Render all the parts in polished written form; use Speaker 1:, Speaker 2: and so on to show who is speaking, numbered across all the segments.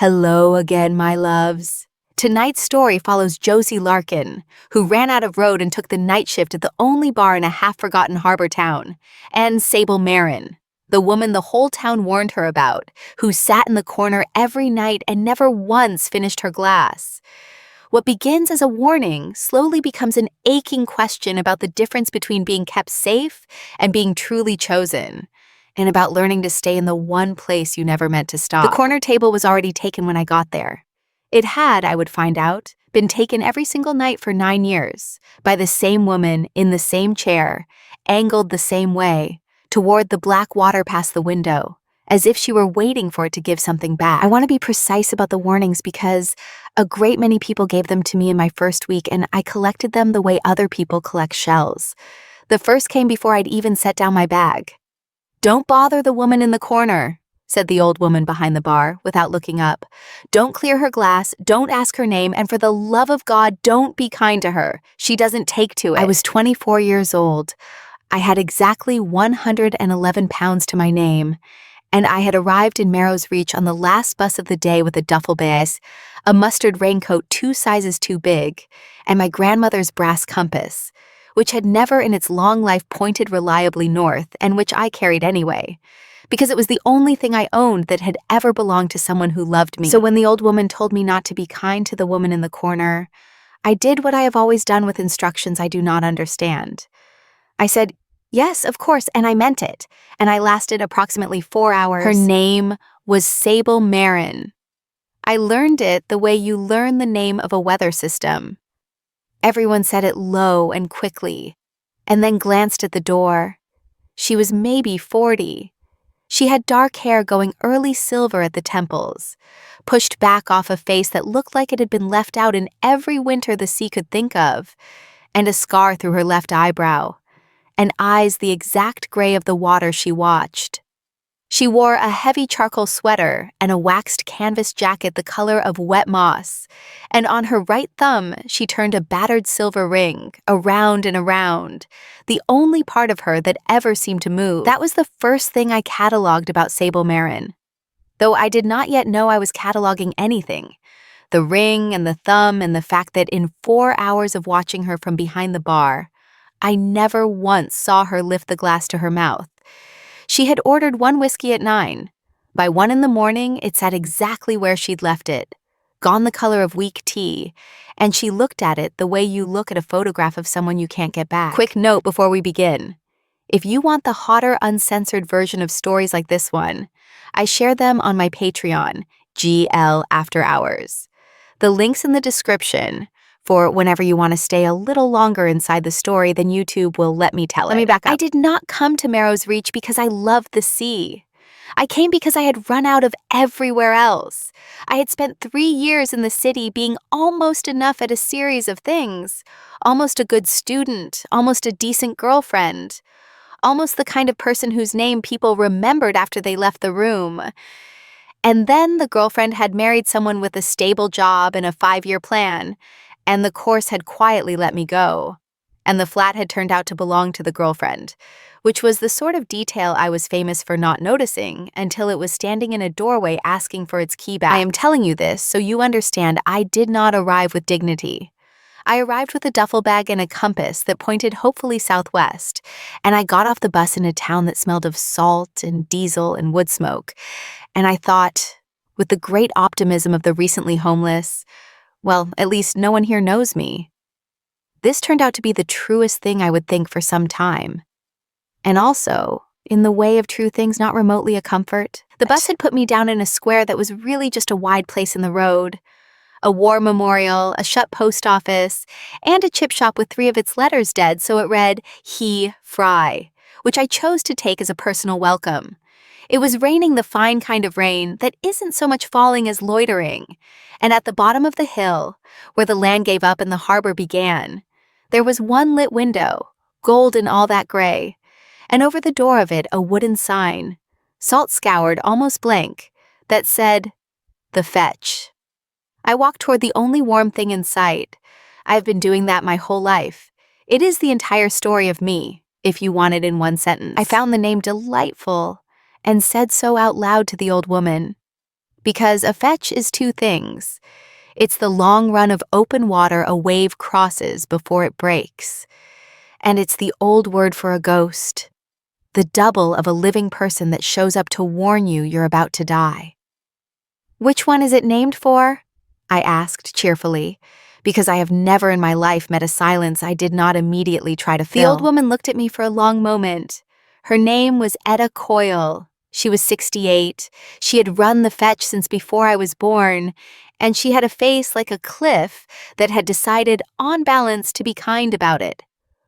Speaker 1: Hello again, my loves. Tonight's story follows Josie Larkin, who ran out of road and took the night shift at the only bar in a half-forgotten harbor town, and Sable Marren, the woman the whole town warned her about, who sat in the corner every night and never once finished her glass. What begins as a warning slowly becomes an aching question about the difference between being kept safe and being truly chosen, and about learning to stay in the one place you never meant to stop. The corner table was already taken when I got there. It had, I would find out, been taken every single night for 9 years, by the same woman in the same chair, angled the same way, toward the black water past the window, as if she were waiting for it to give something back. I want to be precise about the warnings because a great many people gave them to me in my first week, and I collected them the way other people collect shells. The first came before I'd even set down my bag. "Don't bother the woman in the corner," said the old woman behind the bar, without looking up. "Don't clear her glass, don't ask her name, and for the love of God, don't be kind to her. She doesn't take to it." I was 24 years old. I had exactly 111 pounds to my name, and I had arrived in Merrow's Reach on the last bus of the day with a duffel bag, a mustard raincoat 2 sizes too big, and my grandmother's brass compass, which had never in its long life pointed reliably north, and which I carried anyway, because it was the only thing I owned that had ever belonged to someone who loved me. So when the old woman told me not to be kind to the woman in the corner, I did what I have always done with instructions I do not understand. I said, "Yes, of course," and I meant it, and I lasted approximately 4 hours. Her name was Sable Marren. I learned it the way you learn the name of a weather system. Everyone said it low and quickly, and then glanced at the door. She was maybe 40. She had dark hair going early silver at the temples, pushed back off a face that looked like it had been left out in every winter the sea could think of, and a scar through her left eyebrow, and eyes the exact gray of the water she watched. She wore a heavy charcoal sweater and a waxed canvas jacket the color of wet moss, and on her right thumb she turned a battered silver ring, around and around, the only part of her that ever seemed to move. That was the first thing I cataloged about Sable Marren, though I did not yet know I was cataloging anything. The ring and the thumb and the fact that in 4 hours of watching her from behind the bar, I never once saw her lift the glass to her mouth. She had ordered 1 whiskey at 9. By 1 in the morning, it sat exactly where she'd left it, gone the color of weak tea, and she looked at it the way you look at a photograph of someone you can't get back. Quick note before we begin. If you want the hotter, uncensored version of stories like this one, I share them on my Patreon, GL After Hours. The link's in the description for whenever you want to stay a little longer inside the story than YouTube will let me tell it. Let me back up. I did not come to Merrow's Reach because I loved the sea. I came because I had run out of everywhere else. I had spent 3 years in the city being almost enough at a series of things. Almost a good student, almost a decent girlfriend, almost the kind of person whose name people remembered after they left the room. And then the girlfriend had married someone with a stable job and a 5-year plan, and the course had quietly let me go, and the flat had turned out to belong to the girlfriend, which was the sort of detail I was famous for not noticing until it was standing in a doorway asking for its key back. I am telling you this so you understand I did not arrive with dignity. I arrived with a duffel bag and a compass that pointed hopefully southwest, and I got off the bus in a town that smelled of salt and diesel and wood smoke, and I thought, with the great optimism of the recently homeless, well, at least no one here knows me. This turned out to be the truest thing I would think for some time. And also, in the way of true things, not remotely a comfort. The bus had put me down in a square that was really just a wide place in the road. A war memorial, a shut post office, and a chip shop with 3 of its letters dead, so it read, "He Fry," which I chose to take as a personal welcome. It was raining the fine kind of rain that isn't so much falling as loitering, and at the bottom of the hill, where the land gave up and the harbor began, there was 1 lit window, gold in all that gray, and over the door of it a wooden sign, salt-scoured, almost blank, that said, "The Fetch." I walked toward the only warm thing in sight. I've been doing that my whole life. It is the entire story of me, if you want it in 1 sentence. I found the name delightful, and said so out loud to the old woman. Because a fetch is two things. It's the long run of open water a wave crosses before it breaks. And it's the old word for a ghost, the double of a living person that shows up to warn you you're about to die. Which one is it named for? I asked cheerfully, because I have never in my life met a silence I did not immediately try to fill. The old woman looked at me for a long moment. Her name was Etta Coyle. She was 68. She had run the fetch since before I was born, and she had a face like a cliff that had decided, on balance, to be kind about it.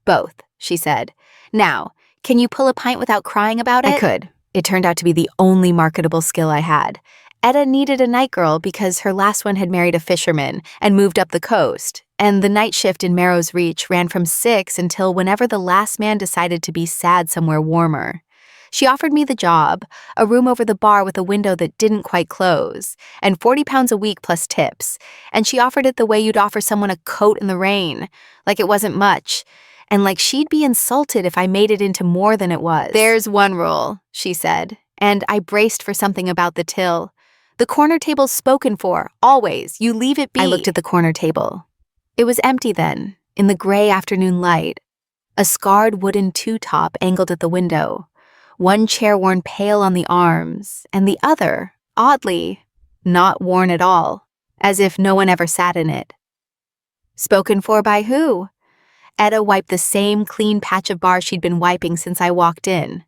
Speaker 1: Both, she said. Now, can you pull a pint without crying about it? I could. It turned out to be the only marketable skill I had. Etta needed a night girl because her last one had married a fisherman and moved up the coast, and the night shift in Merrow's Reach ran from 6 until whenever the last man decided to be sad somewhere warmer. She offered me the job, a room over the bar with a window that didn't quite close, and £40 a week plus tips, and she offered it the way you'd offer someone a coat in the rain, like it wasn't much, and like she'd be insulted if I made it into more than it was. There's one rule, she said, and I braced for something about the till. The corner table's spoken for, always. You leave it be. I looked at the corner table. It was empty then, in the gray afternoon light. A scarred wooden two-top angled at the window. One chair worn pale on the arms, and the other, oddly, not worn at all, as if no one ever sat in it. Spoken for by who? Etta wiped the same clean patch of bar she'd been wiping since I walked in.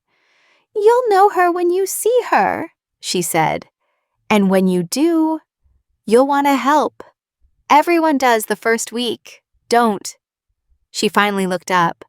Speaker 1: You'll know her when you see her, she said. And when you do, you'll want to help. Everyone does the first week. Don't. She finally looked up.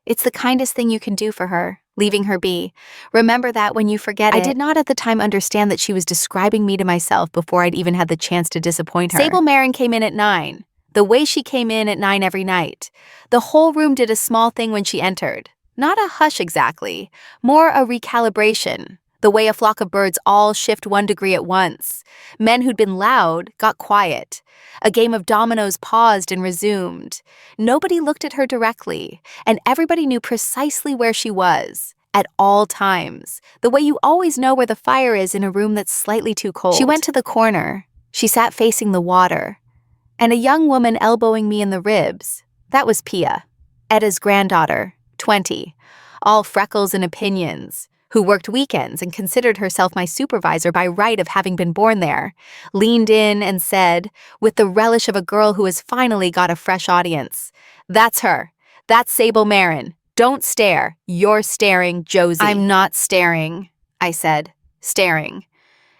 Speaker 1: It's the kindest thing you can do for her, leaving her be. Remember that when you forget it. I did not at the time understand that she was describing me to myself before I'd even had the chance to disappoint her. Sable Marren came in at 9. The way she came in at 9 every night. The whole room did a small thing when she entered. Not a hush exactly, more a recalibration. The way a flock of birds all shift 1 degree at once. Men who'd been loud got quiet. A game of dominoes paused and resumed. Nobody looked at her directly, and everybody knew precisely where she was, at all times, the way you always know where the fire is in a room that's slightly too cold. She went to the corner. She sat facing the water. And a young woman elbowing me in the ribs. That was Pia, Etta's granddaughter, 20, all freckles and opinions, who worked weekends and considered herself my supervisor by right of having been born there, leaned in and said, with the relish of a girl who has finally got a fresh audience, "That's her. That's Sable Marren. Don't stare. You're staring, Josie." "I'm not staring," I said, staring.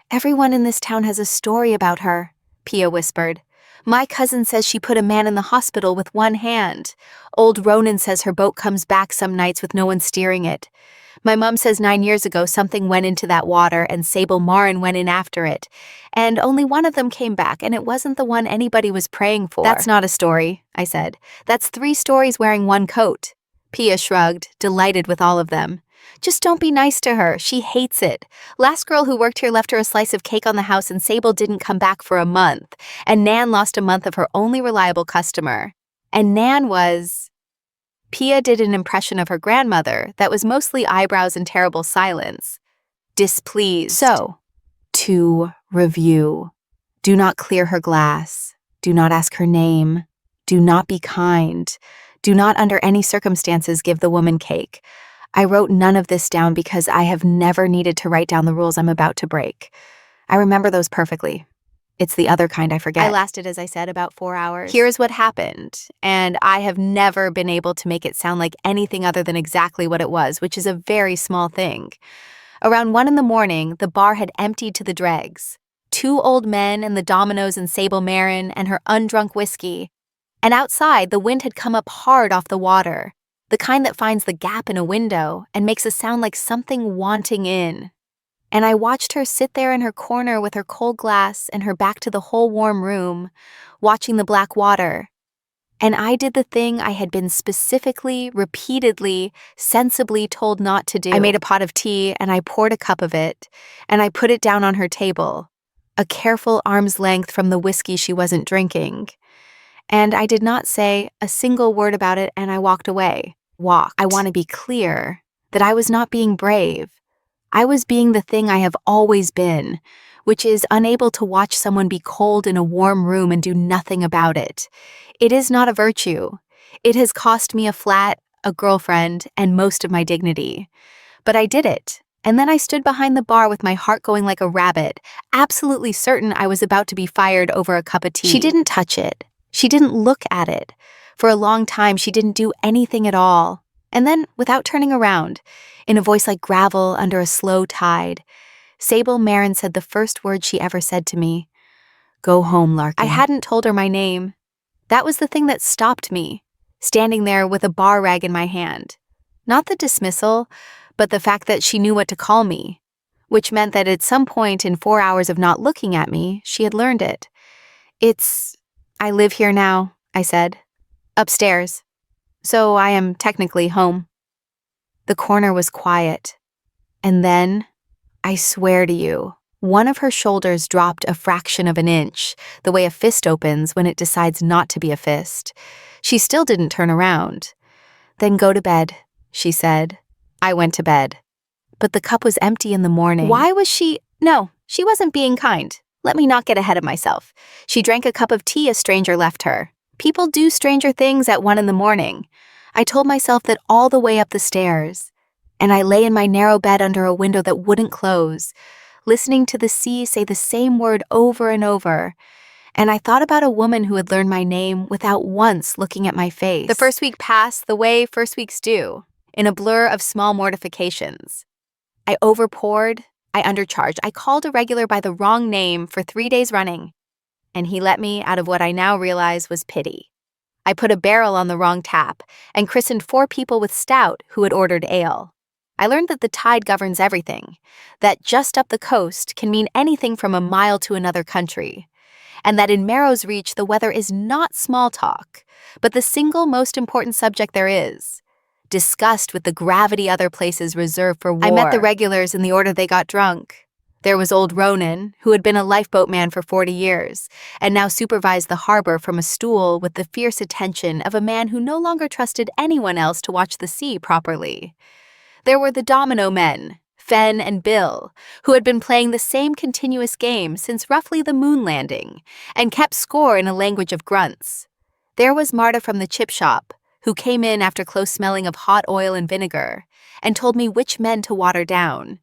Speaker 1: "Everyone in this town has a story about her," Pia whispered. "My cousin says she put a man in the hospital with one hand. Old Ronan says her boat comes back some nights with no one steering it. My mom says 9 years ago something went into that water and Sable Marren went in after it. And only one of them came back, and it wasn't the one anybody was praying for." "That's not a story," I said. "That's 3 stories wearing one coat." Pia shrugged, delighted with all of them. "Just don't be nice to her. She hates it. Last girl who worked here left her a slice of cake on the house and Sable didn't come back for a month. And Nan lost a month of her only reliable customer. And Nan was..." Pia did an impression of her grandmother that was mostly eyebrows and terrible silence. "Displeased." "So, to review. Do not clear her glass. Do not ask her name. Do not be kind. Do not under any circumstances give the woman cake. I wrote none of this down because I have never needed to write down the rules I'm about to break. I remember those perfectly. It's the other kind I forget." I lasted, as I said, about 4 hours. Here's what happened, and I have never been able to make it sound like anything other than exactly what it was, which is a very small thing. Around 1 in the morning, the bar had emptied to the dregs. 2 old men and the dominoes and Sable Marren and her undrunk whiskey. And outside, the wind had come up hard off the water, the kind that finds the gap in a window and makes a sound like something wanting in. And I watched her sit there in her corner with her cold glass and her back to the whole warm room, watching the black water. And I did the thing I had been specifically, repeatedly, sensibly told not to do. I made a pot of tea and I poured a cup of it, and I put it down on her table, a careful arm's length from the whiskey she wasn't drinking. And I did not say a single word about it, and I walked away. I want to be clear that I was not being brave. I was being the thing I have always been, which is unable to watch someone be cold in a warm room and do nothing about it. It is not a virtue. It has cost me a flat, a girlfriend, and most of my dignity. But I did it, and then I stood behind the bar with my heart going like a rabbit, absolutely certain I was about to be fired over a cup of tea. She didn't touch it. She didn't look at it. For a long time, she didn't do anything at all. And then, without turning around, in a voice like gravel under a slow tide, Sable Marren said the first word she ever said to me. "Go home, Larkin." I hadn't told her my name. That was the thing that stopped me, standing there with a bar rag in my hand. Not the dismissal, but the fact that she knew what to call me, which meant that at some point in 4 hours of not looking at me, she had learned it. I live here now, I said. Upstairs. So I am technically home. The corner was quiet. And then, I swear to you, one of her shoulders dropped a fraction of an inch, the way a fist opens when it decides not to be a fist. She still didn't turn around. "Then go to bed," she said. I went to bed. But the cup was empty in the morning. Why was she? No, she wasn't being kind. Let me not get ahead of myself. She drank a cup of tea a stranger left her. People do stranger things at 1 a.m. I told myself that all the way up the stairs. And I lay in my narrow bed under a window that wouldn't close, listening to the sea say the same word over and over. And I thought about a woman who had learned my name without once looking at my face. The first week passed the way first weeks do, in a blur of small mortifications. I overpoured, I undercharged, I called a regular by the wrong name for 3 days running, and he let me out of what I now realize was pity. I put a barrel on the wrong tap and christened 4 people with stout who had ordered ale. I learned that the tide governs everything, that just up the coast can mean anything from a mile to another country, and that in Merrow's reach the weather is not small talk, but the single most important subject there is, discussed with the gravity other places reserve for war. I met the regulars in the order they got drunk. There was old Ronan, who had been a lifeboat man for 40 years, and now supervised the harbor from a stool with the fierce attention of a man who no longer trusted anyone else to watch the sea properly. There were the domino men, Fen and Bill, who had been playing the same continuous game since roughly the moon landing, and kept score in a language of grunts. There was Marta from the chip shop, who came in after close smelling of hot oil and vinegar, and told me which men to water down.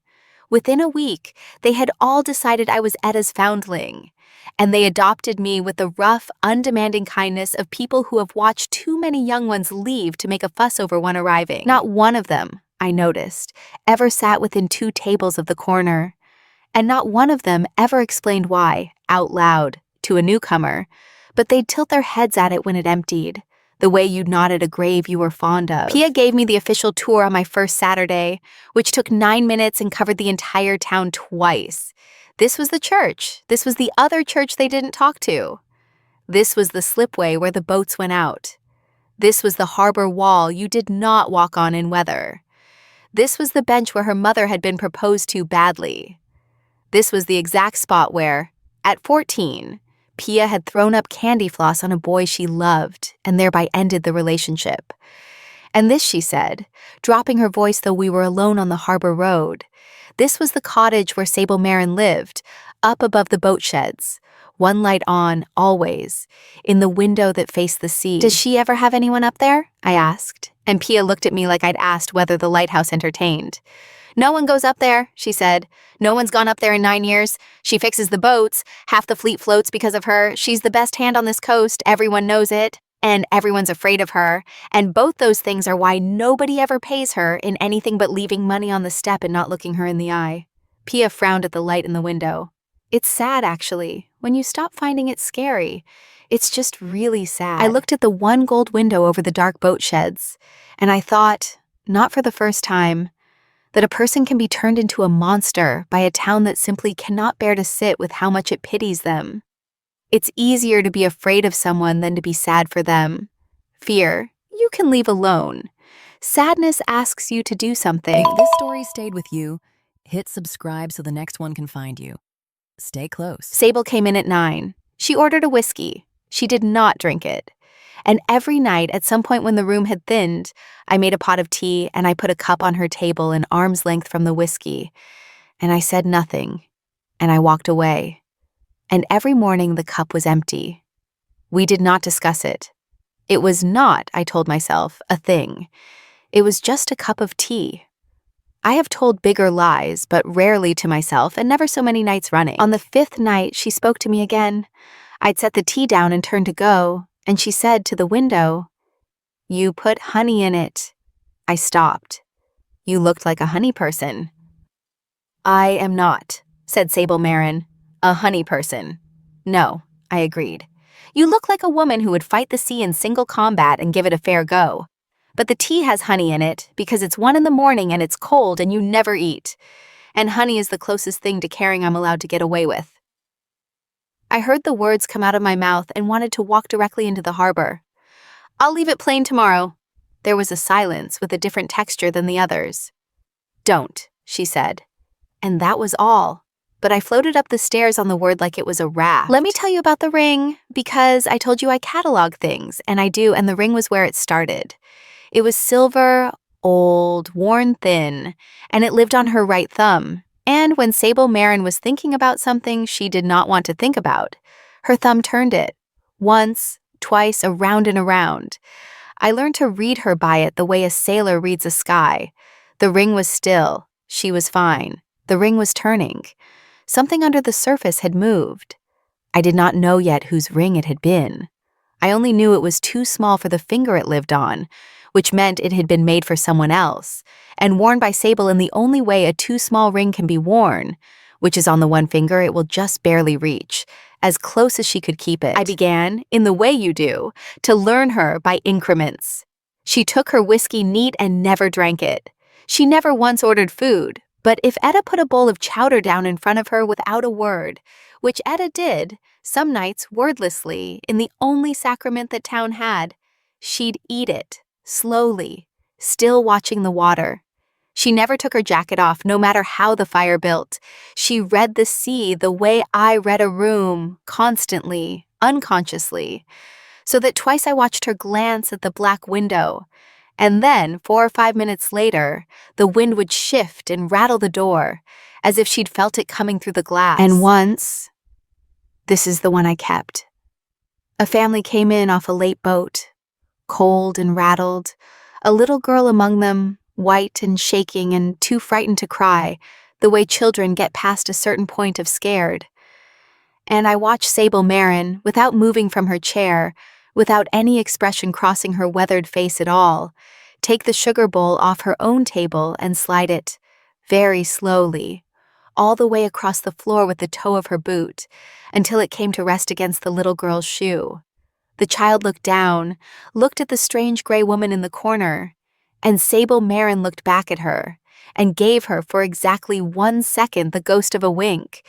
Speaker 1: Within a week, they had all decided I was Etta's foundling, and they adopted me with the rough, undemanding kindness of people who have watched too many young ones leave to make a fuss over one arriving. Not one of them, I noticed, ever sat within 2 tables of the corner, and not one of them ever explained why, out loud, to a newcomer, but they'd tilt their heads at it when it emptied, the way you'd nod at a grave you were fond of. Pia gave me the official tour on my first Saturday, which took 9 minutes and covered the entire town twice. This was the church. This was the other church they didn't talk to. This was the slipway where the boats went out. This was the harbor wall you did not walk on in weather. This was the bench where her mother had been proposed to badly. This was the exact spot where, at 14, Pia had thrown up candy floss on a boy she loved and thereby ended the relationship. And this, she said, dropping her voice though we were alone on the harbor road, this was the cottage where Sable Marren lived, up above the boat sheds, one light on, always, in the window that faced the sea. "Does she ever have anyone up there?" I asked, and Pia looked at me like I'd asked whether the lighthouse entertained. "No one goes up there," she said. "No one's gone up there in 9 years. She fixes the boats. Half the fleet floats because of her. She's the best hand on this coast. Everyone knows it. And everyone's afraid of her. And both those things are why nobody ever pays her in anything but leaving money on the step and not looking her in the eye." Pia frowned at the light in the window. "It's sad, actually, when you stop finding it scary. It's just really sad." I looked at the one gold window over the dark boat sheds, and I thought, not for the first time, that a person can be turned into a monster by a town that simply cannot bear to sit with how much it pities them. It's easier to be afraid of someone than to be sad for them. Fear, you can leave alone. Sadness asks you to do something.
Speaker 2: If this story stayed with you, hit subscribe so the next one can find you. Stay close.
Speaker 1: Sable came in at 9. She ordered a whiskey. She did not drink it. And every night, at some point when the room had thinned, I made a pot of tea and I put a cup on her table an arm's length from the whiskey. And I said nothing. and I walked away. And every morning the cup was empty. We did not discuss it. It was not, I told myself, a thing. It was just a cup of tea. I have told bigger lies, but rarely to myself and never so many nights running. On the 5th night, she spoke to me again. I'd set the tea down and turned to go, and she said to the window, "You put honey in it." I stopped. "You looked like a honey person." "I am not," said Sable Marren, "a honey person." "No," I agreed. "You look like a woman who would fight the sea in single combat and give it a fair go. But the tea has honey in it because it's 1 in the morning and it's cold and you never eat. And honey is the closest thing to caring I'm allowed to get away with." I heard the words come out of my mouth and wanted to walk directly into the harbor. "I'll leave it plain tomorrow." There was a silence with a different texture than the others. "Don't," she said. And that was all. But I floated up the stairs on the word like it was a raft. "Let me tell you about the ring, because I told you I catalog things, and I do, and the ring was where it started. It was silver, old, worn thin, and it lived on her right thumb. And when Sable Marren was thinking about something she did not want to think about, her thumb turned it. Once, twice, around and around. I learned to read her by it the way a sailor reads a sky. The ring was still. She was fine. The ring was turning. Something under the surface had moved. I did not know yet whose ring it had been. I only knew it was too small for the finger it lived on, which meant it had been made for someone else, and worn by Sable in the only way a too small ring can be worn, which is on the one finger it will just barely reach, as close as she could keep it. I began, in the way you do, to learn her by increments. She took her whiskey neat and never drank it. She never once ordered food, but if Etta put a bowl of chowder down in front of her without a word, which Etta did, some nights wordlessly, in the only sacrament that town had, she'd eat it, slowly, still watching the water. She never took her jacket off, no matter how the fire built. She read the sea the way I read a room, constantly, unconsciously, so that twice I watched her glance at the black window. And then, 4 or 5 minutes later, the wind would shift and rattle the door, as if she'd felt it coming through the glass. And once, this is the one I kept. A family came in off a late boat, cold and rattled, a little girl among them, white and shaking and too frightened to cry, the way children get past a certain point of scared. And I watched Sable Marren, without moving from her chair, without any expression crossing her weathered face at all, take the sugar bowl off her own table and slide it, very slowly, all the way across the floor with the toe of her boot, until it came to rest against the little girl's shoe. The child looked down, looked at the strange gray woman in the corner, and Sable Marren looked back at her, and gave her for exactly 1 second the ghost of a wink.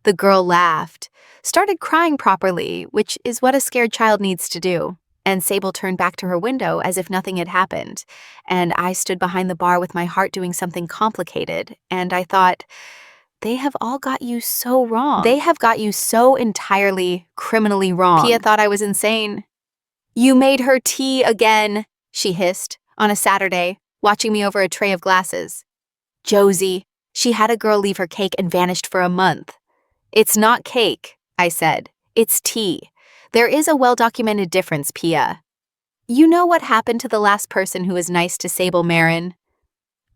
Speaker 1: The girl laughed, started crying properly, which is what a scared child needs to do, and Sable turned back to her window as if nothing had happened, and I stood behind the bar with my heart doing something complicated, and I thought, they have all got you so wrong. They have got you so entirely, criminally wrong. Pia thought I was insane. "You made her tea again," she hissed, on a Saturday, watching me over a tray of glasses. "Josie, she had a girl leave her cake and vanished for a month." "It's not cake," I said. "It's tea. There is a well-documented difference, Pia. You know what happened to the last person who was nice to Sable Marren?"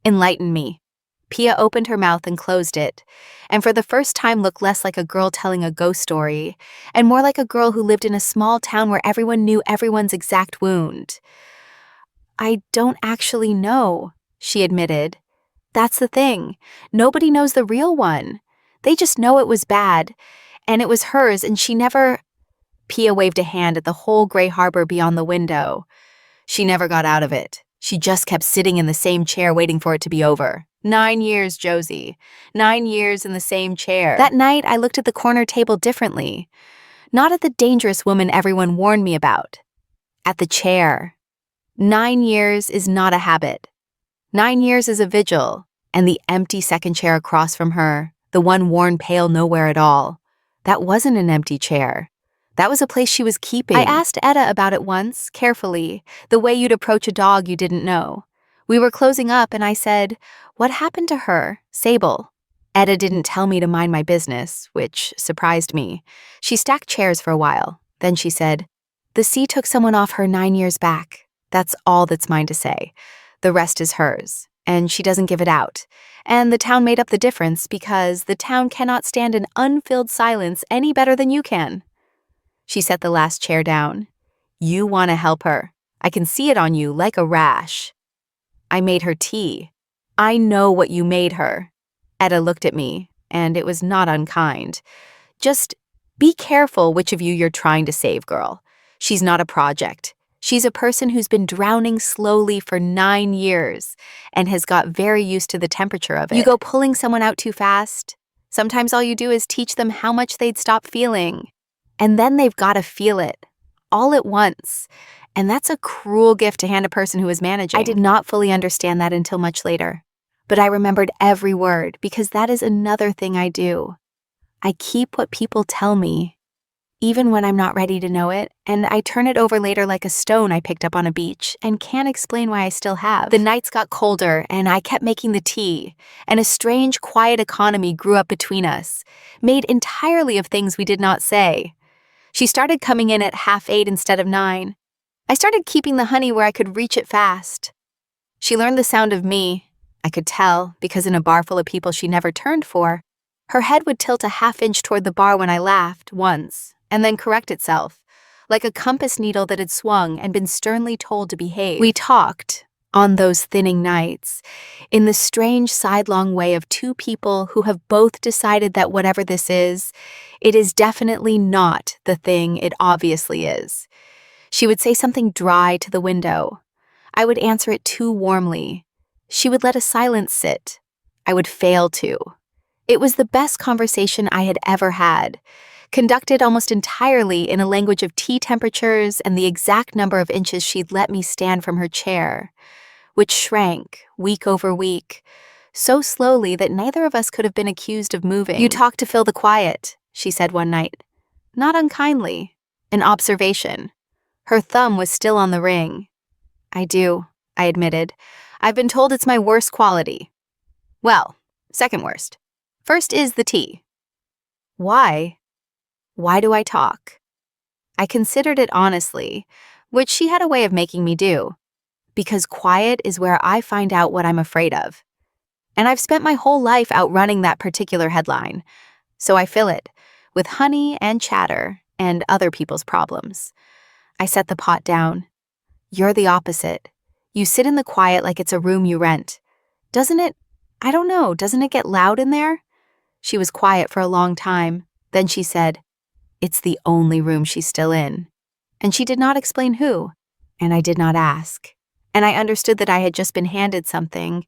Speaker 1: "Enlighten me." Pia opened her mouth and closed it, and for the first time looked less like a girl telling a ghost story, and more like a girl who lived in a small town where everyone knew everyone's exact wound. "I don't actually know," she admitted. "That's the thing. Nobody knows the real one. They just know it was bad, and it was hers, and she never—" Pia waved a hand at the whole gray harbor beyond the window. "She never got out of it. She just kept sitting in the same chair waiting for it to be over. 9 years, Josie. 9 years in the same chair." That night, I looked at the corner table differently. Not at the dangerous woman everyone warned me about. At the chair. 9 years is not a habit. 9 years is a vigil, and the empty second chair across from her, the one worn pale nowhere at all, that wasn't an empty chair. That was a place she was keeping. I asked Etta about it once, carefully, the way you'd approach a dog you didn't know. We were closing up, and I said, "What happened to her, Sable?" Etta didn't tell me to mind my business, which surprised me. She stacked chairs for a while. Then she said, "The sea took someone off her 9 years back. That's all that's mine to say. The rest is hers, and she doesn't give it out. And the town made up the difference because the town cannot stand an unfilled silence any better than you can." She set the last chair down. "You want to help her. I can see it on you like a rash." "I made her tea." "I know what you made her." Etta looked at me, and it was not unkind. "Just be careful which of you you're trying to save, girl. She's not a project. She's a person who's been drowning slowly for 9 years and has got very used to the temperature of it. You go pulling someone out too fast. Sometimes all you do is teach them how much they'd stop feeling. And then they've got to feel it, all at once. And that's a cruel gift to hand a person who is managing." I did not fully understand that until much later. But I remembered every word because that is another thing I do. I keep what people tell me, even when I'm not ready to know it, and I turn it over later like a stone I picked up on a beach and can't explain why I still have. The nights got colder, and I kept making the tea, and a strange, quiet economy grew up between us, made entirely of things we did not say. She started coming in at 8:30 instead of 9. I started keeping the honey where I could reach it fast. She learned the sound of me. I could tell, because in a bar full of people she never turned for, her head would tilt a 1/2 inch toward the bar when I laughed, once, and then correct itself, like a compass needle that had swung and been sternly told to behave. We talked, on those thinning nights, in the strange sidelong way of two people who have both decided that whatever this is, it is definitely not the thing it obviously is. She would say something dry to the window. I would answer it too warmly. She would let a silence sit. I would fail to. It was the best conversation I had ever had, conducted almost entirely in a language of tea temperatures and the exact number of inches she'd let me stand from her chair, which shrank, week over week, so slowly that neither of us could have been accused of moving. "You talk to fill the quiet," she said one night. Not unkindly, an observation. Her thumb was still on the ring. "I do," I admitted. "I've been told it's my worst quality." "Well, second worst. First is the tea." "Why? Why do I talk?" I considered it honestly, which she had a way of making me do. Because quiet is where I find out what I'm afraid of. And I've spent my whole life outrunning that particular headline, so I fill it with honey and chatter and other people's problems. I set the pot down. "You're the opposite. You sit in the quiet like it's a room you rent. Doesn't it get loud in there?" She was quiet for a long time. Then she said, "It's the only room she's still in." And she did not explain who, and I did not ask. And I understood that I had just been handed something,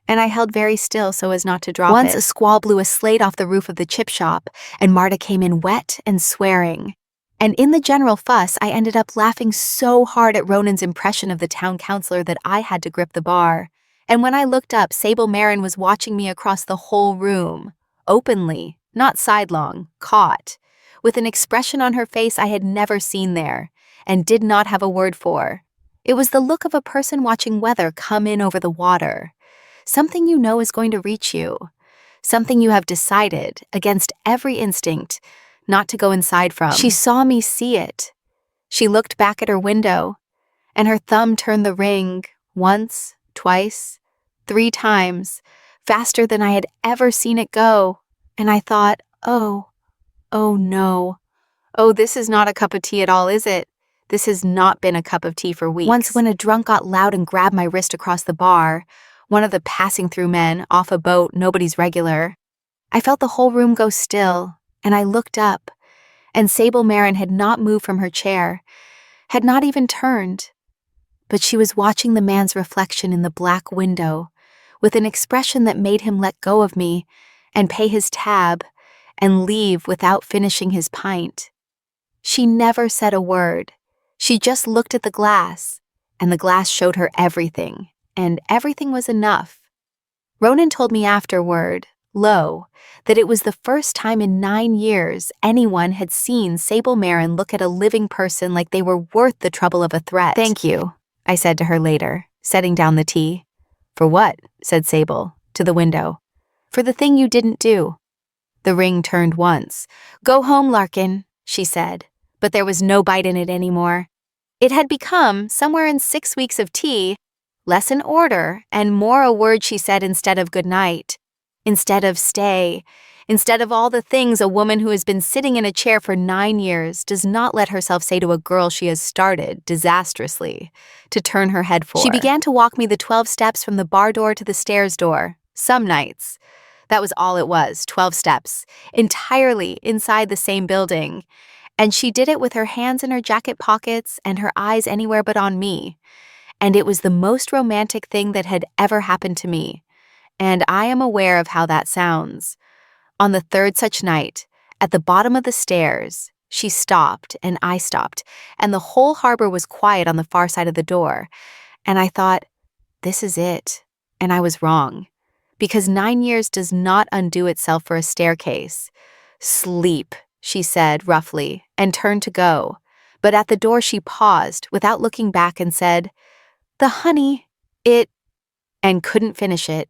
Speaker 1: and I held very still so as not to drop it. Once a squall blew a slate off the roof of the chip shop, and Marta came in wet and swearing. And in the general fuss, I ended up laughing so hard at Ronan's impression of the town councilor that I had to grip the bar. And when I looked up, Sable Marren was watching me across the whole room, openly, not sidelong, caught, with an expression on her face I had never seen there, and did not have a word for. It was the look of a person watching weather come in over the water. Something you know is going to reach you. Something you have decided, against every instinct, not to go inside from. She saw me see it. She looked back at her window, and her thumb turned the ring once, twice, 3 times, faster than I had ever seen it go. And I thought, oh no. Oh, this is not a cup of tea at all, is it? This has not been a cup of tea for weeks. Once when a drunk got loud and grabbed my wrist across the bar, one of the passing through men, off a boat, nobody's regular, I felt the whole room go still, and I looked up, and Sable Marren had not moved from her chair, had not even turned. But she was watching the man's reflection in the black window, with an expression that made him let go of me and pay his tab and leave without finishing his pint. She never said a word. She just looked at the glass, and the glass showed her everything, and everything was enough. Ronan told me afterward, low, that it was the first time in 9 years anyone had seen Sable Marren look at a living person like they were worth the trouble of a threat. "Thank you," I said to her later, setting down the tea. "For what?" said Sable, to the window. for the thing you didn't do. The ring turned once. "Go home, Larkin," she said, but there was no bite in it anymore. It had become, somewhere in 6 weeks of tea, less an order and more a word she said instead of good night, instead of stay, instead of all the things a woman who has been sitting in a chair for 9 years does not let herself say to a girl she has started, disastrously, to turn her head for. She began to walk me the 12 steps from the bar door to the stairs door, some nights. That was all it was, 12 steps, entirely inside the same building. And she did it with her hands in her jacket pockets and her eyes anywhere but on me. And it was the most romantic thing that had ever happened to me. And I am aware of how that sounds. On the third such night, at the bottom of the stairs, she stopped and I stopped, and the whole harbor was quiet on the far side of the door. And I thought, this is it. And I was wrong. Because 9 years does not undo itself for a staircase. "Sleep," she said roughly, and turned to go. But at the door she paused, without looking back, and said, "The honey, it," and couldn't finish it,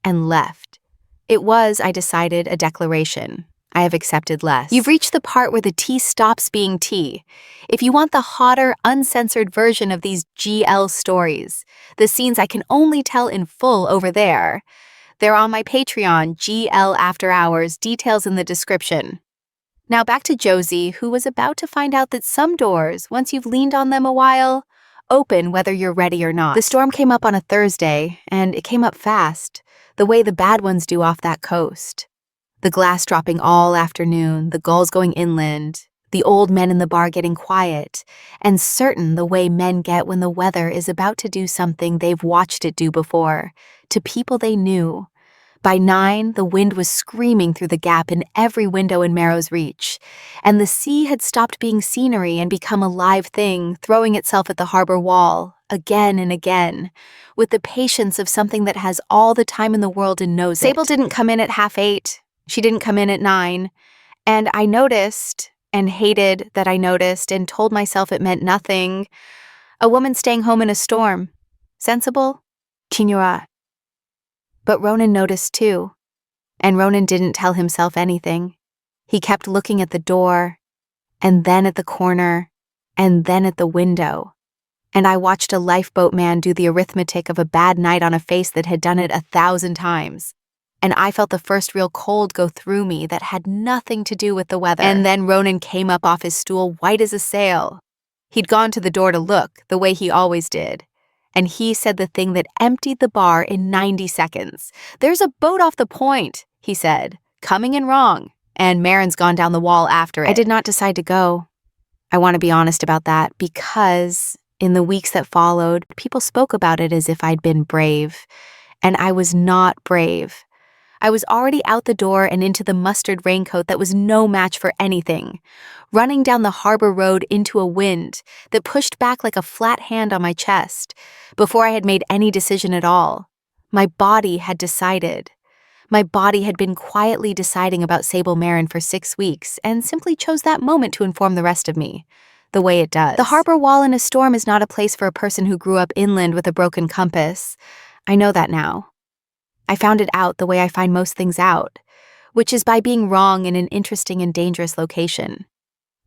Speaker 1: and left. It was, I decided, a declaration. I have accepted less. You've reached the part where the tea stops being tea. If you want the hotter, uncensored version of these GL stories, the scenes I can only tell in full over there, they're on my Patreon, GL After Hours, details in the description. Now back to Josie, who was about to find out that some doors, once you've leaned on them a while, open whether you're ready or not. The storm came up on a Thursday, and it came up fast, the way the bad ones do off that coast. The glass dropping all afternoon, the gulls going inland, the old men in the bar getting quiet, and certain the way men get when the weather is about to do something they've watched it do before, to people they knew. By 9, the wind was screaming through the gap in every window in Merrow's reach, and the sea had stopped being scenery and become a live thing, throwing itself at the harbor wall, again and again, with the patience of something that has all the time in the world and knows it. Sable didn't come in at 8:30. She didn't come in at 9. And I noticed, and hated that I noticed, and told myself it meant nothing. A woman staying home in a storm. Sensible? Chinura. But Ronan noticed too. And Ronan didn't tell himself anything. He kept looking at the door, and then at the corner, and then at the window. And I watched a lifeboat man do the arithmetic of a bad night on a face that had done it 1,000 times. And I felt the first real cold go through me that had nothing to do with the weather. And then Ronan came up off his stool white as a sail. He'd gone to the door to look, the way he always did. And he said the thing that emptied the bar in 90 seconds. "There's a boat off the point," he said, "coming in wrong, and Marren's gone down the wall after it." I did not decide to go. I want to be honest about that, because in the weeks that followed, people spoke about it as if I'd been brave. And I was not brave. I was already out the door and into the mustard raincoat that was no match for anything, running down the harbor road into a wind that pushed back like a flat hand on my chest, before I had made any decision at all. My body had decided. My body had been quietly deciding about Sable Marren for 6 weeks, and simply chose that moment to inform the rest of me, the way it does. The harbor wall in a storm is not a place for a person who grew up inland with a broken compass. I know that now. I found it out the way I find most things out, which is by being wrong in an interesting and dangerous location.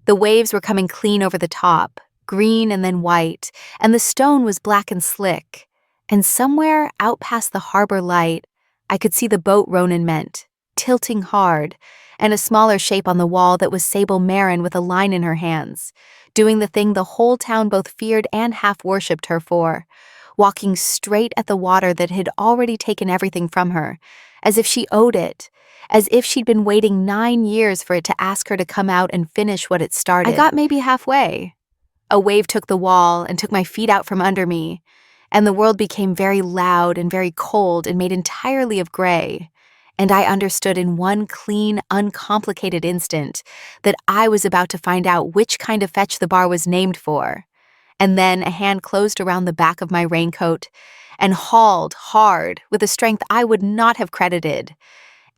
Speaker 1: The waves were coming clean over the top, green and then white, and the stone was black and slick. And somewhere out past the harbor light, I could see the boat Ronan meant, tilting hard, and a smaller shape on the wall that was Sable Marren with a line in her hands, doing the thing the whole town both feared and half-worshipped her for, walking straight at the water that had already taken everything from her, as if she owed it, as if she'd been waiting 9 years for it to ask her to come out and finish what it started. I got maybe halfway. A wave took the wall and took my feet out from under me, and the world became very loud and very cold and made entirely of gray. And I understood in one clean, uncomplicated instant that I was about to find out which kind of fetch the bar was named for. And then a hand closed around the back of my raincoat and hauled hard with a strength I would not have credited.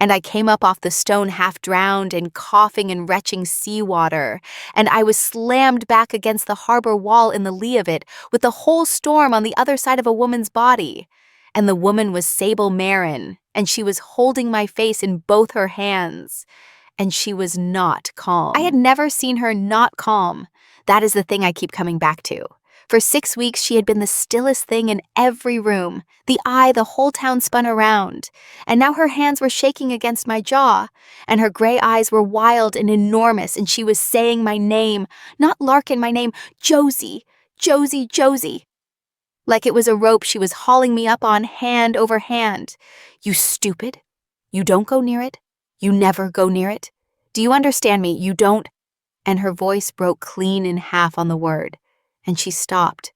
Speaker 1: And I came up off the stone half drowned in coughing and retching seawater, and I was slammed back against the harbor wall in the lee of it with the whole storm on the other side of a woman's body. and the woman was Sable Marren, and she was holding my face in both her hands. And she was not calm. I had never seen her not calm. That is the thing I keep coming back to. For 6 weeks, she had been the stillest thing in every room, the eye the whole town spun around. And now her hands were shaking against my jaw, and her gray eyes were wild and enormous, and she was saying my name, not Larkin, my name, Josie, Josie, Josie. Like it was a rope she was hauling me up on hand over hand. You stupid. You don't go near it. You never go near it. Do you understand me? You don't. And her voice broke clean in half on the word. And she stopped,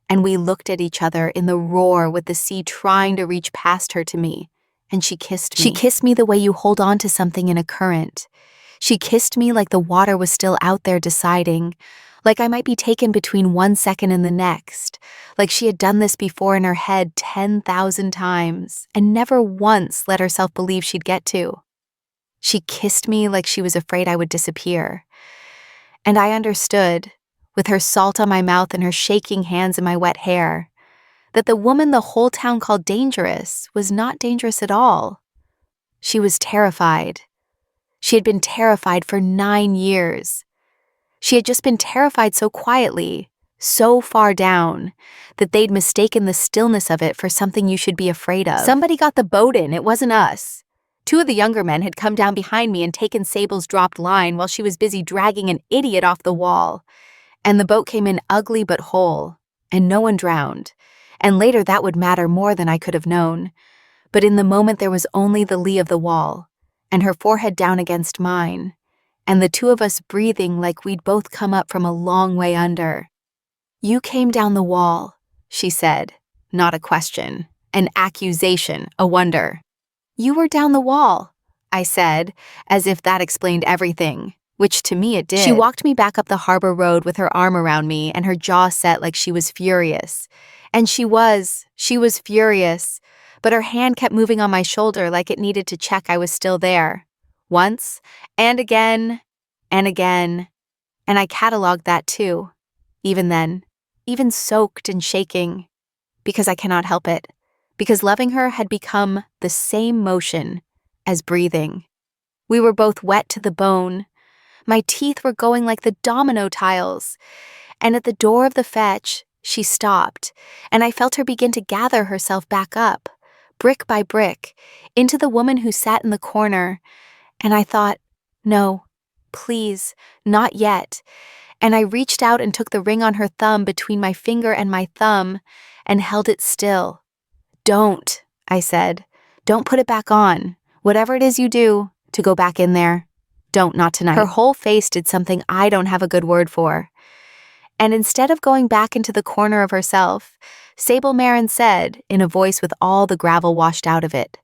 Speaker 1: and we looked at each other in the roar with the sea trying to reach past her to me, and she kissed me. She kissed me the way you hold on to something in a current. She kissed me like the water was still out there deciding, like I might be taken between 1 second and the next, like she had done this before in her head 10,000 times, and never once let herself believe she'd get to. She kissed me like she was afraid I would disappear. And I understood, with her salt on my mouth and her shaking hands in my wet hair, that the woman the whole town called dangerous was not dangerous at all. She was terrified. She had been terrified for 9 years. She had just been terrified so quietly, so far down, that they'd mistaken the stillness of it for something you should be afraid of. Somebody got the boat in, it wasn't us. 2 of the younger men had come down behind me and taken Sable's dropped line while she was busy dragging an idiot off the wall. And the boat came in ugly but whole, and no one drowned. And later that would matter more than I could have known. But in the moment there was only the lee of the wall, and her forehead down against mine, and the 2 of us breathing like we'd both come up from a long way under. You came down the wall, she said, not a question, an accusation, a wonder. You were down the wall, I said, as if that explained everything. Which to me it did. She walked me back up the harbor road with her arm around me and her jaw set like she was furious. And she was furious, but her hand kept moving on my shoulder like it needed to check I was still there. Once, and again, and again. And I cataloged that too, even then, even soaked and shaking, because I cannot help it, because loving her had become the same motion as breathing. We were both wet to the bone. My teeth were going like the domino tiles. And at the door of the fetch, she stopped, and I felt her begin to gather herself back up, brick by brick, into the woman who sat in the corner. And I thought, no, please, not yet. And I reached out and took the ring on her thumb between my finger and my thumb and held it still. Don't, I said. Don't put it back on. Whatever it is you do, to go back in there. Don't, not tonight. Her whole face did something I don't have a good word for. And instead of going back into the corner of herself, Sable Marren said, in a voice with all the gravel washed out of it,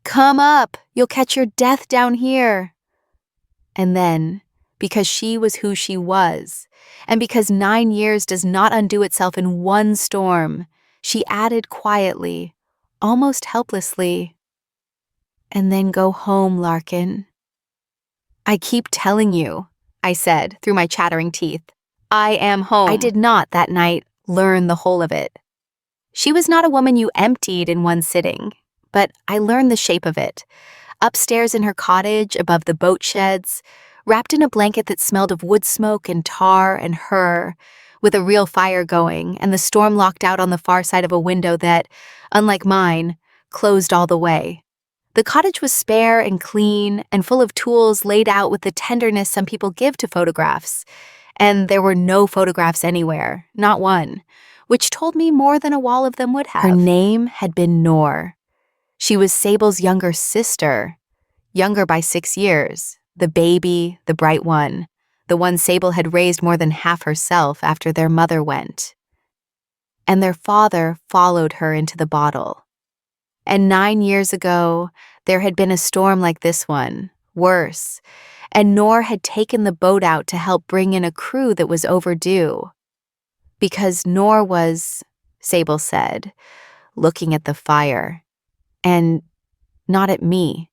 Speaker 1: "Come up, you'll catch your death down here." And then, because she was who she was, and because 9 years does not undo itself in one storm, she added quietly, almost helplessly, "And then go home, Larkin." I keep telling you, I said through my chattering teeth. I am home. I did not that night learn the whole of it. She was not a woman you emptied in one sitting, but I learned the shape of it. Upstairs in her cottage, above the boat sheds, wrapped in a blanket that smelled of wood smoke and tar and her, with a real fire going and the storm locked out on the far side of a window that, unlike mine, closed all the way. The cottage was spare and clean and full of tools laid out with the tenderness some people give to photographs. And there were no photographs anywhere, not one, which told me more than a wall of them would have. Her name had been Noor. She was Sable's younger sister, younger by 6 years, the baby, the bright one, the one Sable had raised more than half herself after their mother went. And their father followed her into the bottle. And 9 years ago, there had been a storm like this one, worse, and Noor had taken the boat out to help bring in a crew that was overdue. Because Noor was, Sable said, looking at the fire, and not at me.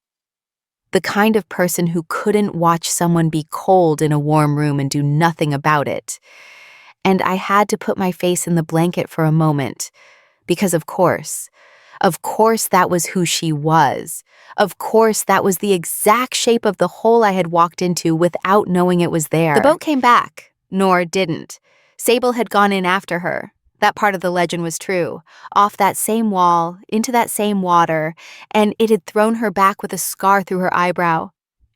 Speaker 1: The kind of person who couldn't watch someone be cold in a warm room and do nothing about it. And I had to put my face in the blanket for a moment, because of course, Of course that was who she was. Of course that was the exact shape of the hole I had walked into without knowing it was there. The boat came back. Nor didn't. Sable had gone in after her. That part of the legend was true. Off that same wall, into that same water, and it had thrown her back with a scar through her eyebrow,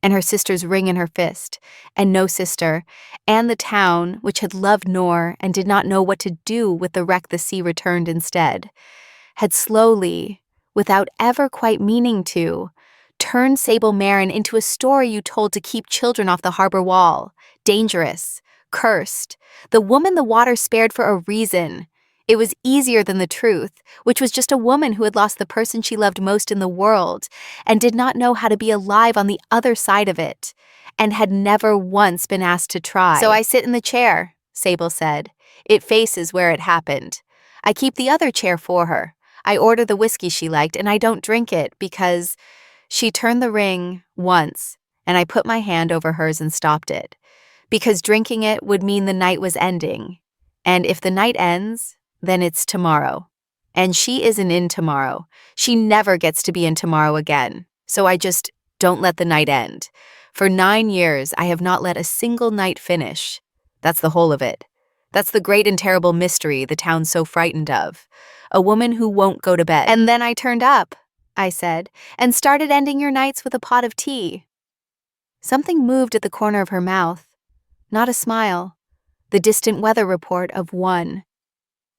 Speaker 1: and her sister's ring in her fist, and no sister, and the town, which had loved Nor and did not know what to do with the wreck the sea returned instead, had slowly, without ever quite meaning to, turned Sable Marren into a story you told to keep children off the harbor wall. Dangerous. Cursed. The woman the water spared for a reason. It was easier than the truth, which was just a woman who had lost the person she loved most in the world and did not know how to be alive on the other side of it, and had never once been asked to try. "So I sit in the chair," Sable said. "It faces where it happened. I keep the other chair for her. I order the whiskey she liked, and I don't drink it because—" She turned the ring once, and I put my hand over hers and stopped it. Because drinking it would mean the night was ending. And if the night ends, then it's tomorrow. And she isn't in tomorrow. She never gets to be in tomorrow again. So I just don't let the night end. For 9 years, I have not let a single night finish. That's the whole of it. That's the great and terrible mystery the town's so frightened of. A woman who won't go to bed. "And then I turned up," I said, "and started ending your nights with a pot of tea." Something moved at the corner of her mouth. Not a smile. The distant weather report of one.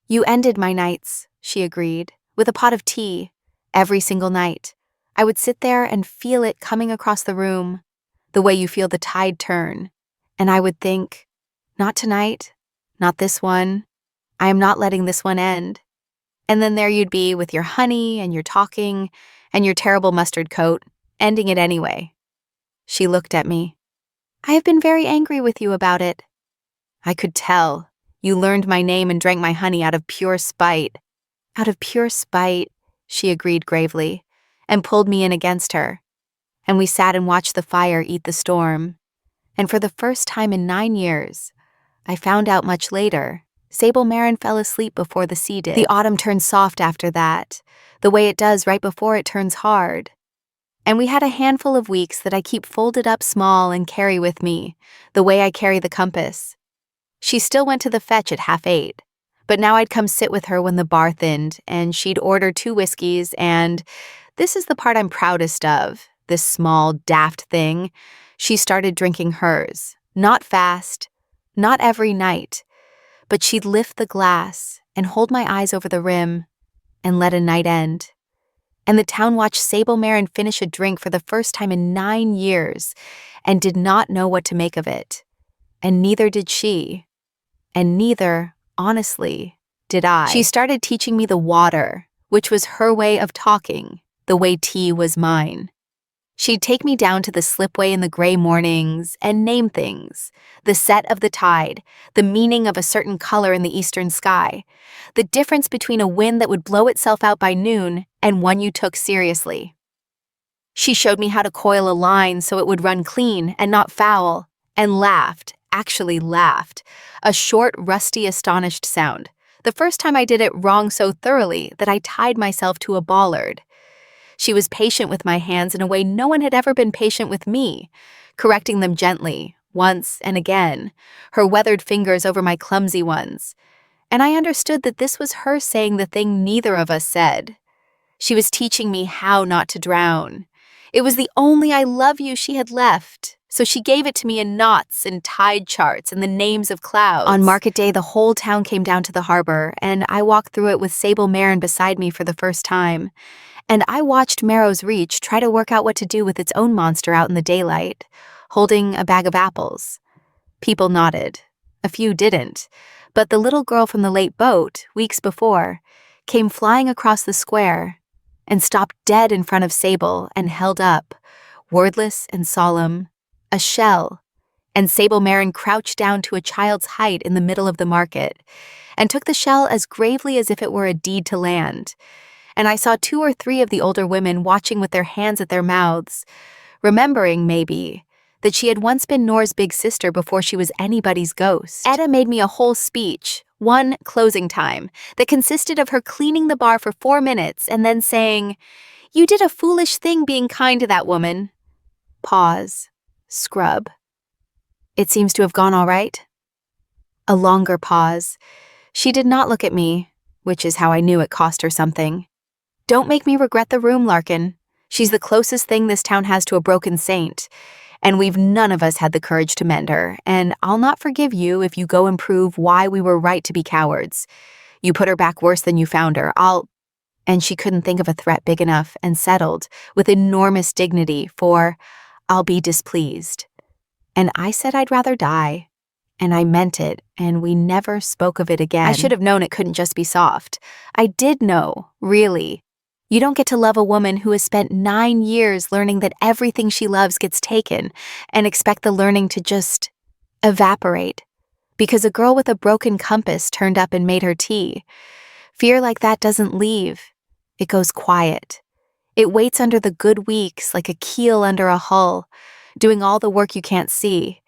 Speaker 1: "You ended my nights," she agreed, "with a pot of tea. Every single night. I would sit there and feel it coming across the room, the way you feel the tide turn. And I would think, not tonight, not this one. I am not letting this one end." And then there you'd be with your honey and your talking and your terrible mustard coat, ending it anyway. She looked at me. "I have been very angry with you about it." "I could tell. You learned my name and drank my honey out of pure spite." "Out of pure spite," she agreed gravely, and pulled me in against her. And we sat and watched the fire eat the storm. And for the first time in 9 years, I found out much later, Sable Marren fell asleep before the sea did. The autumn turned soft after that, the way it does right before it turns hard. And we had a handful of weeks that I keep folded up small and carry with me, the way I carry the compass. She still went to the fetch at 7:30, but now I'd come sit with her when the bar thinned, and she'd order 2 whiskeys, and this is the part I'm proudest of, this small, daft thing. She started drinking hers, not fast, not every night, but she'd lift the glass and hold my eyes over the rim and let a night end. And the town watched Sable Marren finish a drink for the first time in 9 years and did not know what to make of it. And neither did she. And neither, honestly, did I. She started teaching me the water, which was her way of talking, the way tea was mine. She'd take me down to the slipway in the gray mornings and name things, the set of the tide, the meaning of a certain color in the eastern sky, the difference between a wind that would blow itself out by noon and one you took seriously. She showed me how to coil a line so it would run clean and not foul, and laughed, actually laughed, a short, rusty, astonished sound, the first time I did it wrong so thoroughly that I tied myself to a bollard. She was patient with my hands in a way no one had ever been patient with me, correcting them gently, once and again, her weathered fingers over my clumsy ones. And I understood that this was her saying the thing neither of us said. She was teaching me how not to drown. It was the only "I love you" she had left, so she gave it to me in knots and tide charts and the names of clouds. On market day, the whole town came down to the harbor, and I walked through it with Sable Marren beside me for the first time. And I watched Merrow's Reach try to work out what to do with its own monster out in the daylight, holding a bag of apples. People nodded. A few didn't. But the little girl from the late boat, weeks before, came flying across the square and stopped dead in front of Sable and held up, wordless and solemn, a shell. And Sable Marren crouched down to a child's height in the middle of the market and took the shell as gravely as if it were a deed to land. And I saw 2 or 3 of the older women watching with their hands at their mouths, remembering, maybe, that she had once been Nor's big sister before she was anybody's ghost. Etta made me a whole speech, one closing time that consisted of her cleaning the bar for 4 minutes and then saying, "You did a foolish thing being kind to that woman." Pause. Scrub. "It seems to have gone all right." A longer pause. She did not look at me, which is how I knew it cost her something. "Don't make me regret the room, Larkin. She's the closest thing this town has to a broken saint, and we've none of us had the courage to mend her, and I'll not forgive you if you go and prove why we were right to be cowards. You put her back worse than you found her. And she couldn't think of a threat big enough and settled, with enormous dignity, for, "I'll be displeased." And I said I'd rather die. And I meant it, and we never spoke of it again. I should have known it couldn't just be soft. I did know, really. You don't get to love a woman who has spent 9 years learning that everything she loves gets taken and expect the learning to just evaporate. Because a girl with a broken compass turned up and made her tea. Fear like that doesn't leave. It goes quiet. It waits under the good weeks like a keel under a hull, doing all the work you can't see.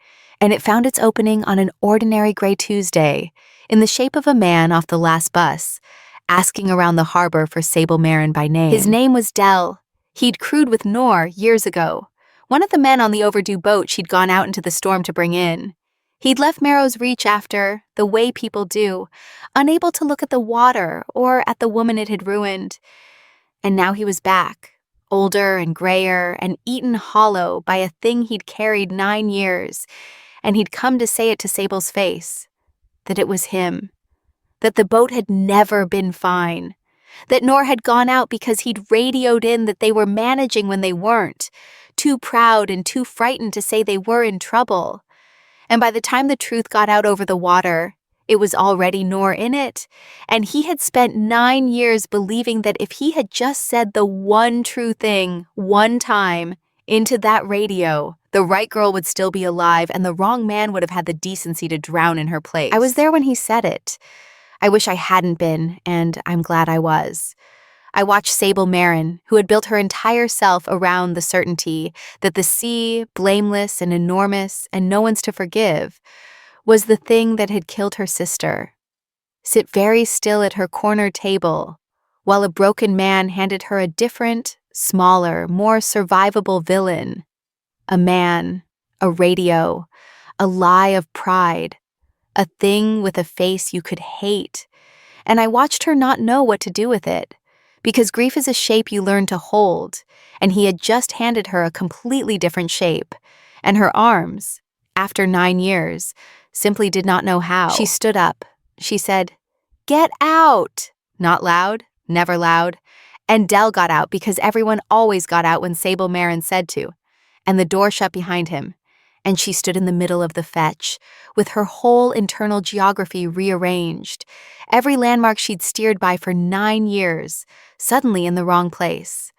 Speaker 1: And it found its opening on an ordinary gray Tuesday, in the shape of a man off the last bus, asking around the harbor for Sable Marren by name. His name was Dell. He'd crewed with Nor years ago, one of the men on the overdue boat she'd gone out into the storm to bring in. He'd left Merrow's reach after, the way people do, unable to look at the water or at the woman it had ruined. And now he was back, older and grayer and eaten hollow by a thing he'd carried 9 years, and he'd come to say it to Sable's face, that it was him, that the boat had never been fine, that Nor had gone out because he'd radioed in that they were managing when they weren't, too proud and too frightened to say they were in trouble. And by the time the truth got out over the water, it was already Nor in it, and he had spent 9 years believing that if he had just said the one true thing, one time, into that radio, the right girl would still be alive and the wrong man would have had the decency to drown in her place. I was there when he said it. I wish I hadn't been, and I'm glad I was. I watched Sable Marren, who had built her entire self around the certainty that the sea, blameless and enormous and no one's to forgive, was the thing that had killed her sister, sit very still at her corner table, while a broken man handed her a different, smaller, more survivable villain. A man, a radio, a lie of pride, a thing with a face you could hate. And I watched her not know what to do with it, because grief is a shape you learn to hold, and he had just handed her a completely different shape, and her arms, after 9 years, simply did not know how. She stood up. She said, "Get out!" Not loud, never loud. And Dell got out because everyone always got out when Sable Marren said to, and the door shut behind him, and she stood in the middle of the fetch, with her whole internal geography rearranged, every landmark she'd steered by for 9 years, suddenly in the wrong place.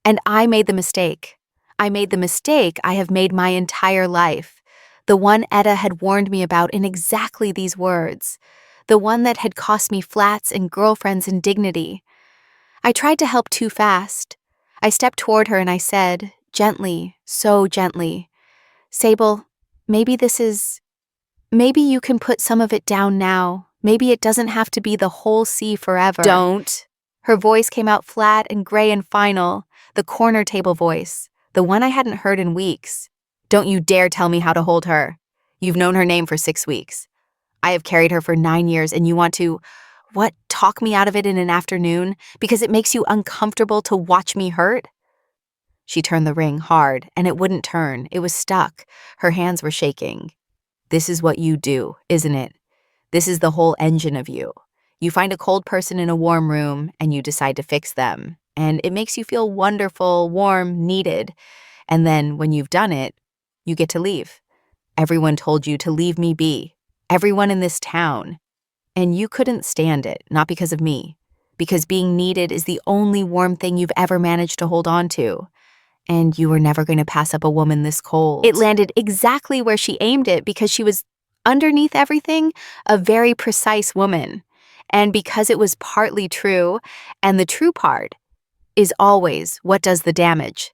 Speaker 1: And I made the mistake. I made the mistake I have made my entire life, the one Etta had warned me about in exactly these words, the one that had cost me flats and girlfriends and dignity. I tried to help too fast. I stepped toward her and I said, gently, so gently, "Sable, maybe you can put some of it down now. Maybe it doesn't have to be the whole sea forever." "Don't." Her voice came out flat and gray and final, the corner table voice, the one I hadn't heard in weeks. "Don't you dare tell me how to hold her. You've known her name for 6 weeks. I have carried her for 9 years and you want to, talk me out of it in an afternoon because it makes you uncomfortable to watch me hurt?" She turned the ring hard, and it wouldn't turn. It was stuck. Her hands were shaking. "This is what you do, isn't it? This is the whole engine of you. You find a cold person in a warm room, and you decide to fix them. And it makes you feel wonderful, warm, needed. And then, when you've done it, you get to leave. Everyone told you to leave me be. Everyone in this town. And you couldn't stand it, not because of me. Because being needed is the only warm thing you've ever managed to hold on to. And you were never going to pass up a woman this cold." It landed exactly where she aimed it because she was, underneath everything, a very precise woman. And because it was partly true, and the true part is always what does the damage.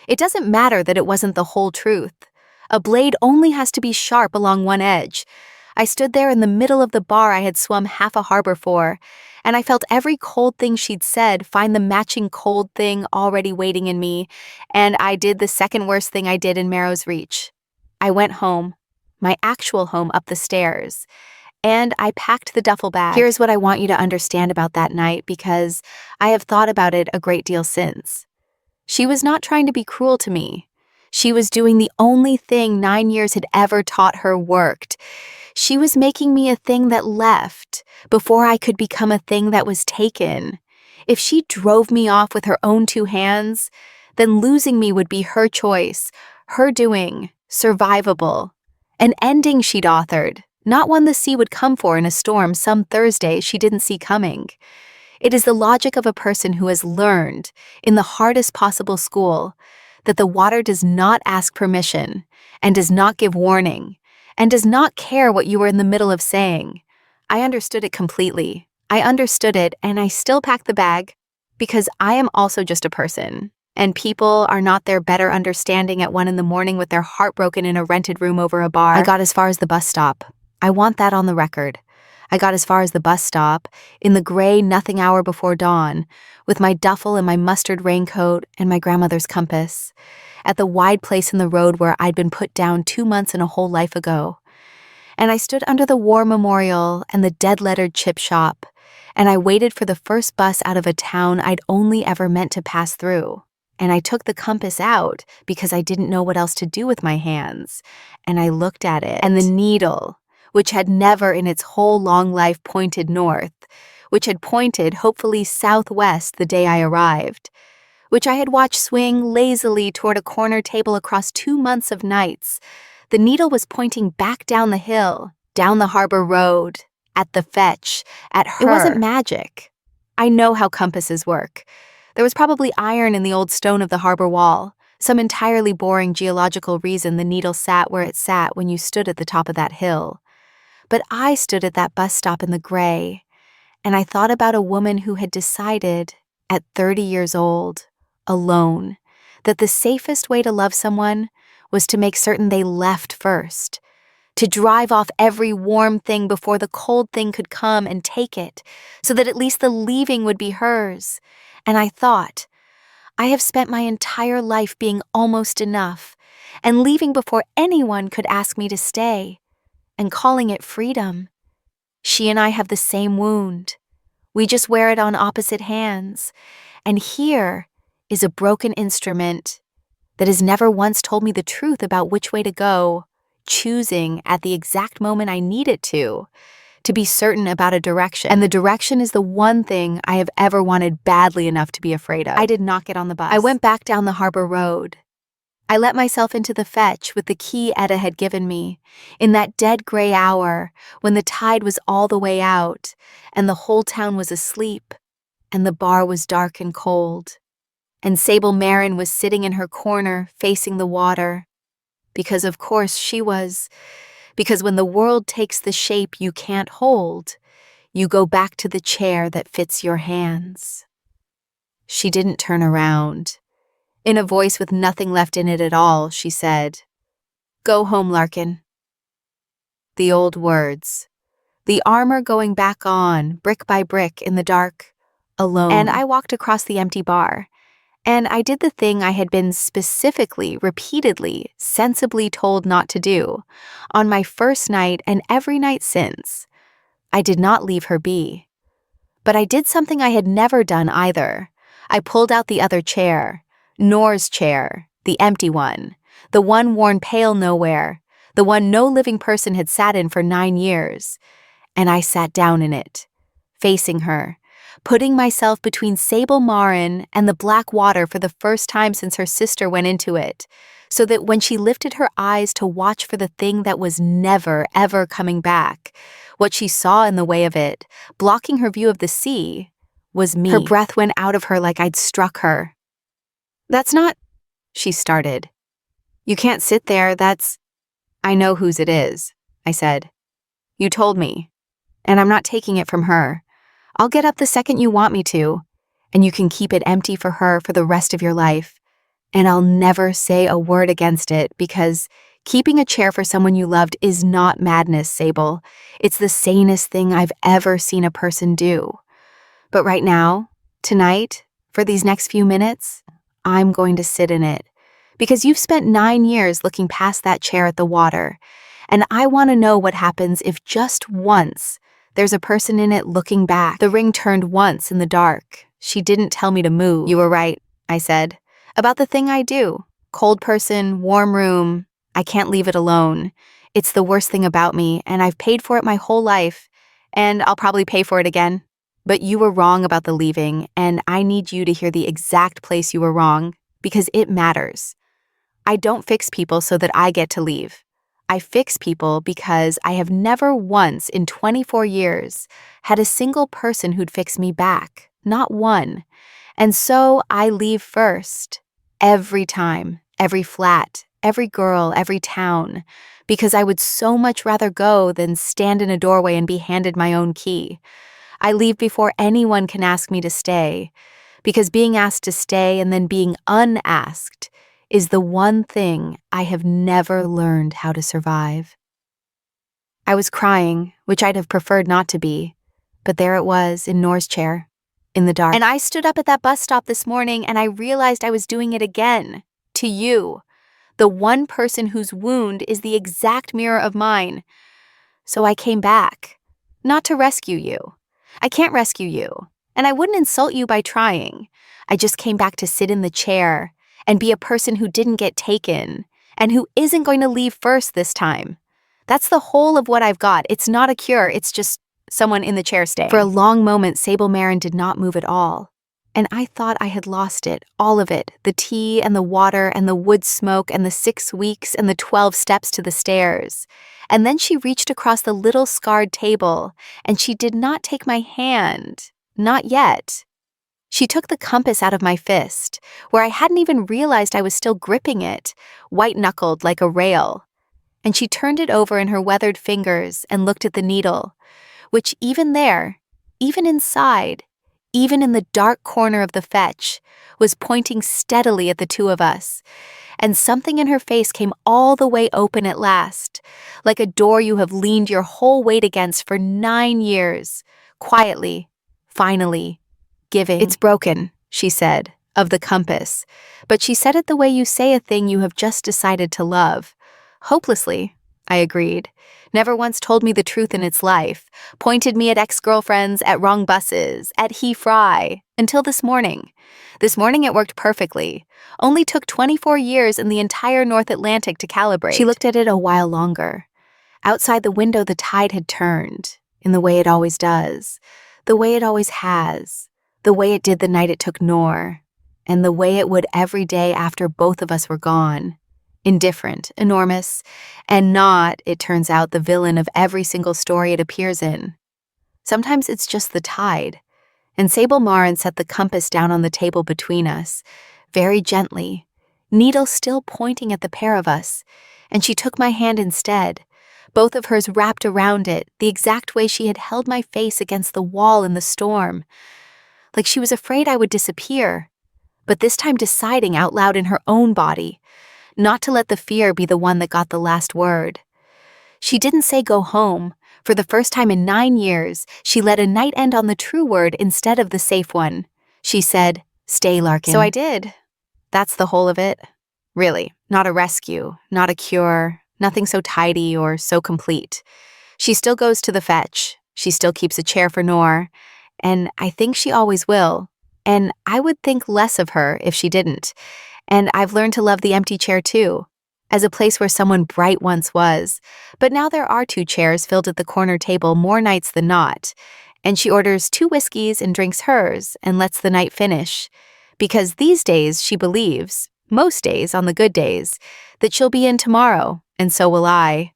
Speaker 1: It doesn't matter that it wasn't the whole truth. A blade only has to be sharp along one edge. I stood there in the middle of the bar I had swum half a harbor for, and I felt every cold thing she'd said find the matching cold thing already waiting in me, and I did the second worst thing I did in Merrow's reach. I went home, my actual home up the stairs, and I packed the duffel bag. Here's what I want you to understand about that night, because I have thought about it a great deal since. She was not trying to be cruel to me. She was doing the only thing 9 years had ever taught her worked. She was making me a thing that left before I could become a thing that was taken. If she drove me off with her own 2 hands, then losing me would be her choice, her doing, survivable. An ending she'd authored, not one the sea would come for in a storm some Thursday she didn't see coming. It is the logic of a person who has learned, in the hardest possible school, that the water does not ask permission, and does not give warning, and does not care what you were in the middle of saying. I understood it completely. I understood it, and I still pack the bag, because I am also just a person, and people are not their better understanding at 1 a.m. with their heart broken in a rented room over a bar. I got as far as the bus stop. I want that on the record. I got as far as the bus stop, in the gray nothing hour before dawn, with my duffel and my mustard raincoat and my grandmother's compass, at the wide place in the road where I'd been put down 2 months and a whole life ago. And I stood under the war memorial and the dead-lettered chip shop, and I waited for the first bus out of a town I'd only ever meant to pass through. And I took the compass out because I didn't know what else to do with my hands, and I looked at it, and the needle, which had never in its whole long life pointed north, which had pointed hopefully southwest the day I arrived, which I had watched swing lazily toward a corner table across 2 months of nights. The needle was pointing back down the hill, down the harbor road, at the fetch, at her. It wasn't magic. I know how compasses work. There was probably iron in the old stone of the harbor wall, some entirely boring geological reason the needle sat where it sat when you stood at the top of that hill. But I stood at that bus stop in the gray, and I thought about a woman who had decided, at 30 years old, alone, that the safest way to love someone was to make certain they left first, to drive off every warm thing before the cold thing could come and take it, so that at least the leaving would be hers. And I thought, I have spent my entire life being almost enough, and leaving before anyone could ask me to stay, and calling it freedom. She and I have the same wound. We just wear it on opposite hands. And here is a broken instrument that has never once told me the truth about which way to go, choosing at the exact moment I need it to be certain about a direction. And the direction is the one thing I have ever wanted badly enough to be afraid of. I did not get on the bus. I went back down the harbor road. I let myself into the fetch with the key Etta had given me, in that dead gray hour when the tide was all the way out, and the whole town was asleep, and the bar was dark and cold, and Sable Marren was sitting in her corner facing the water, because of course she was, because when the world takes the shape you can't hold, you go back to the chair that fits your hands. She didn't turn around. In a voice with nothing left in it at all, she said, "Go home, Larkin." The old words. The armor going back on, brick by brick, in the dark, alone. And I walked across the empty bar, and I did the thing I had been specifically, repeatedly, sensibly told not to do, on my first night and every night since. I did not leave her be. But I did something I had never done either. I pulled out the other chair. Nor's chair, the empty one, the one worn pale nowhere, the one no living person had sat in for 9 years, and I sat down in it, facing her, putting myself between Sable Marren and the black water for the first time since her sister went into it, so that when she lifted her eyes to watch for the thing that was never, ever coming back, what she saw in the way of it, blocking her view of the sea, was me. Her breath went out of her like I'd struck her. "That's not," she started. "You can't sit there, that's—" "I know whose it is," I said. "You told me, and I'm not taking it from her. I'll get up the second you want me to, and you can keep it empty for her for the rest of your life, and I'll never say a word against it because Keeping a chair for someone you loved is not madness, Sable. It's the sanest thing I've ever seen a person do. But right now, tonight, for these next few minutes, I'm going to sit in it. Because you've spent 9 years looking past that chair at the water, and I want to know what happens if just once there's a person in it looking back. The ring turned once in the dark. She didn't tell me to move. You were right, I said. About the thing I do. Cold person, warm room. I can't leave it alone. It's the worst thing about me, and I've paid for it my whole life, and I'll probably pay for it again. But you were wrong about the leaving, and I need you to hear the exact place you were wrong, because it matters. I don't fix people so that I get to leave. I fix people because I have never once in 24 years had a single person who'd fix me back. Not one. And so I leave first. Every time. Every flat. Every girl, every town, because I would so much rather go than stand in a doorway and be handed my own key. I leave before anyone can ask me to stay, because being asked to stay and then being unasked is the one thing I have never learned how to survive. I was crying, which I'd have preferred not to be, but there it was in Noor's chair, in the dark. And I stood up at that bus stop this morning and I realized I was doing it again, to you. The one person whose wound is the exact mirror of mine. So I came back, not to rescue you. I can't rescue you, and I wouldn't insult you by trying. I just came back to sit in the chair and be a person who didn't get taken and who isn't going to leave first this time. That's the whole of what I've got. It's not a cure, it's just someone in the chair staying. For a long moment, Sable Marren did not move at all. And I thought I had lost it, all of it, the tea and the water and the wood smoke and the 6 weeks and the 12 steps to the stairs. And then she reached across the little scarred table, and she did not take my hand. Not yet. She took the compass out of my fist, where I hadn't even realized I was still gripping it, white-knuckled like a rail. And she turned it over in her weathered fingers and looked at the needle, which even there, even inside, even in the dark corner of the fetch, was pointing steadily at the two of us, and something in her face came all the way open at last, like a door you have leaned your whole weight against for 9 years, quietly, finally, giving. It's broken, she said, of the compass, but she said it the way you say a thing you have just decided to love. Hopelessly, I agreed. Never once told me the truth in its life, pointed me at ex-girlfriends, at wrong buses, at he fry, until this morning. This morning it worked perfectly. Only took 24 years in the entire North Atlantic to calibrate. She looked at it a while longer. Outside the window the tide had turned, in the way it always does, the way it always has, the way it did the night it took Noor, and the way it would every day after both of us were gone. Indifferent, enormous, and not, it turns out, the villain of every single story it appears in. Sometimes it's just the tide. And Sable Marren set the compass down on the table between us, very gently, needle still pointing at the pair of us, and she took my hand instead, both of hers wrapped around it, the exact way she had held my face against the wall in the storm, like she was afraid I would disappear, but this time deciding out loud in her own body, not to let the fear be the one that got the last word. She didn't say go home. For the first time in 9 years, she let a night end on the true word instead of the safe one. She said, stay, Larkin. So I did. That's the whole of it. Really, not a rescue, not a cure, nothing so tidy or so complete. She still goes to the fetch. She still keeps a chair for Noor. And I think she always will. And I would think less of her if she didn't. And I've learned to love the empty chair too, as a place where someone bright once was. But now there are 2 chairs filled at the corner table more nights than not. And she orders 2 whiskeys and drinks hers and lets the night finish. Because these days she believes, most days on the good days, that she'll be in tomorrow, and so will I.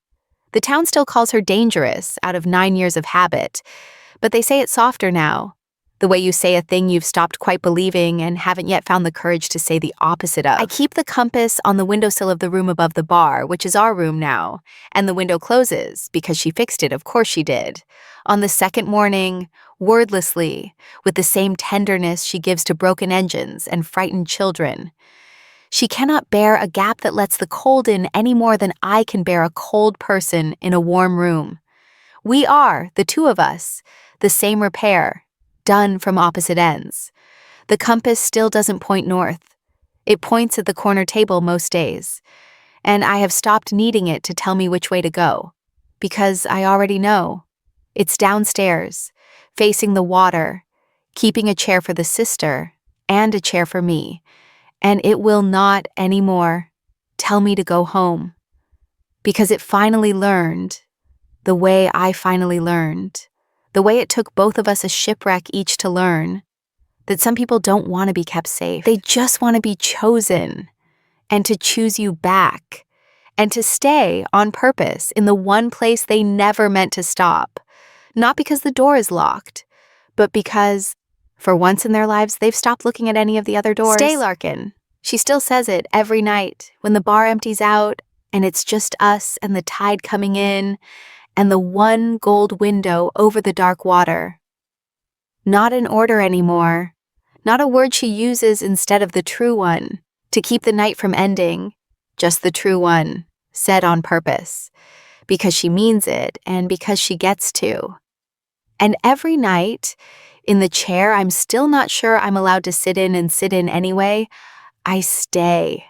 Speaker 1: The town still calls her dangerous out of 9 years of habit, but they say it softer now. The way you say a thing you've stopped quite believing and haven't yet found the courage to say the opposite of. I keep the compass on the windowsill of the room above the bar, which is our room now, and the window closes, because she fixed it, of course she did. On the second morning, wordlessly, with the same tenderness she gives to broken engines and frightened children. She cannot bear a gap that lets the cold in any more than I can bear a cold person in a warm room. We are, the two of us, the same repair, done from opposite ends. The compass still doesn't point north. It points at the corner table most days, and I have stopped needing it to tell me which way to go, because I already know. It's downstairs, facing the water, keeping a chair for the sister and a chair for me, and it will not anymore tell me to go home, because it finally learned, the way I finally learned, the way it took both of us a shipwreck each to learn, that some people don't want to be kept safe. They just want to be chosen, and to choose you back, and to stay on purpose in the one place they never meant to stop, not because the door is locked, but because, for once in their lives, they've stopped looking at any of the other doors. Stay, Larkin. She still says it every night when the bar empties out and it's just us and the tide coming in and the one gold window over the dark water. Not an order anymore. Not a word she uses instead of the true one, to keep the night from ending. Just the true one, said on purpose, because she means it and because she gets to. And every night, in the chair I'm still not sure I'm allowed to sit in and sit in anyway, I stay.